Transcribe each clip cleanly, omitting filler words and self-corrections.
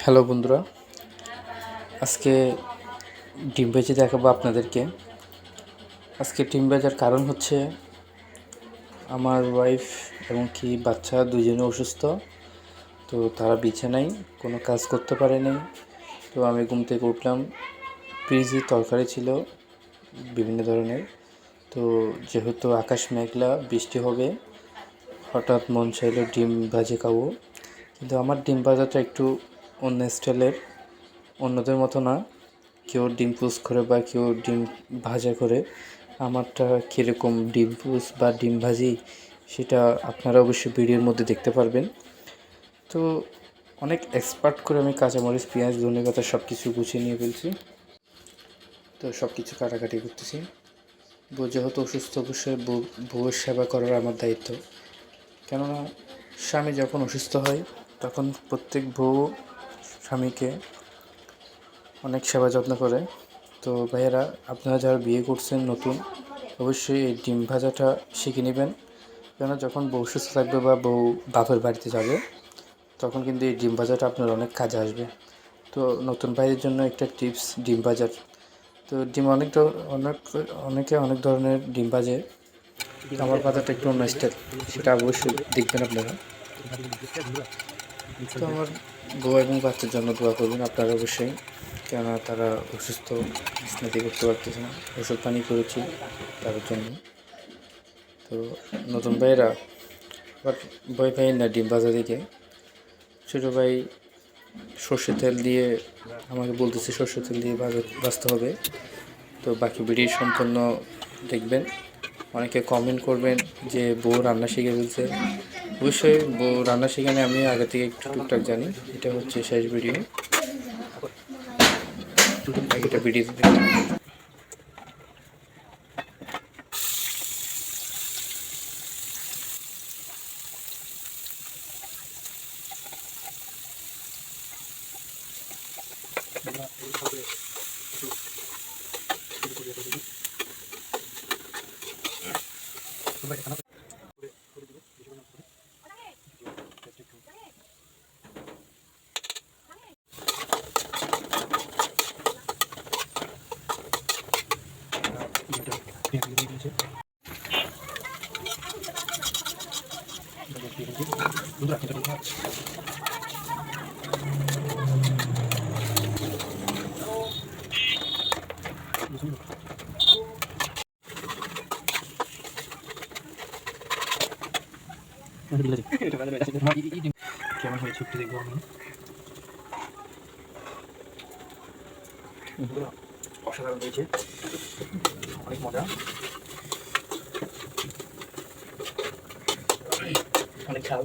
Hello বন্ধুরা, আজকে ডিম ভেজে দেখাবো আপনাদেরকে। আজকে ডিম ভাজার কারণ হচ্ছে আমার ওয়াইফ এবং কি বাচ্চা দুজনে অসুস্থ। তো তারা বিছানায় কোনো কাজ করতে পারে নাই। তো আমি ঘুম থেকে উঠলাম, ফ্রিজে তরকারি ছিল বিভিন্ন ধরনের। তো যেহেতু আকাশ মেঘলা, বৃষ্টি হবে, হঠাৎ মন চাইলো ডিম ভাজি খাবো। কিন্তু আমার ডিম ভাজাটা একটু অন্য স্টাইলের, অন্যদের মতো না। কেউ ডিম পোস্ট করে বা কেউ ডিম ভাজা করে, আমারটা কীরকম ডিম পোস্ট বা ডিম ভাজি সেটা আপনারা অবশ্যই ভিডিওর মধ্যে দেখতে পারবেন। তো অনেক এক্সপার্ট করে আমি কাঁচামরিচ, পেঁয়াজ, ধনেপাতা সব কিছু গুছিয়ে নিয়ে ফেলছি। তো সব কিছু কাটাকাটি করতেছি। বউ যেহেতু অসুস্থ, অবশ্যই বউয়ের সেবা করার আমার দায়িত্ব। কেননা স্বামী যখন অসুস্থ হয় তখন প্রত্যেক বউ স্বামীকে অনেক সেবা যত্ন করে। তো ভাইয়েরা, আপনারা যারা বিয়ে করছেন নতুন, অবশ্যই এই ডিম ভাজাটা শিখে নেবেন। কেননা যখন বউ সুস্থ থাকবে বা বউ বাপের বাড়িতে যাবে, তখন কিন্তু এই ডিম ভাজাটা আপনার অনেক কাজে আসবে। তো নতুন ভাইয়ের জন্য একটা টিপস, ডিম ভাজার। তো ডিম অনেকে অনেক ধরনের ডিম ভাজে। আমার ভাজাটা একটু অন্য স্টাইল, সেটা অবশ্যই দেখবেন আপনারা। তো আমার বউ এবং বাচ্চার জন্য দোয়া করবেন আপনারা অবশ্যই। কেননা তারা অসুস্থ, স্নাতি করতে পারতেছে না, ওষুধ পানি করেছি তাদের জন্য। তো নতুন ভাইয়েরা বাট ভয় পাই না ডিম ভাজা দিকে। ছোটো ভাই সর্ষের তেল দিয়ে আমাকে বলতেছে সর্ষের তেল দিয়ে ভাজতে হবে। তো বাকি ভিডিও সম্পূর্ণ দেখবেন। অনেকে কমেন্ট করবেন যে বউ রান্না শিখে ফেলছে। অবশ্যই বউ রান্না শেখানে আমি আগে থেকে একটু টুকটাক জানি। এটা হচ্ছে শেষ ভিডিও, এটা ভিডিও কেমন হয়েছে একটু দেখবো আমি। অসাধারণ হয়েছে, অনেক মজা, অনেক ঝাল।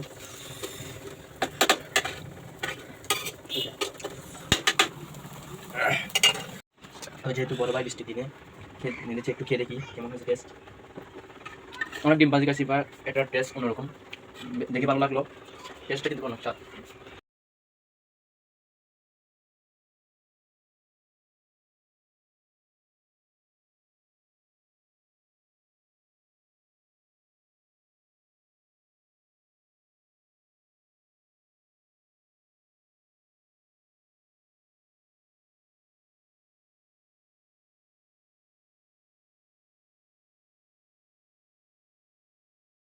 যেহেতু বড় ভাই বৃষ্টির দিনে নিয়েছে, একটু খেয়ে দেখি কেমন হয়েছে টেস্ট। অনেক ডিম ভাজি খাচ্ছি বা এটার টেস্ট অন্যরকম, দেখে ভালো লাগলো। টেস্টটা কিন্তু অনেক স্বাদ।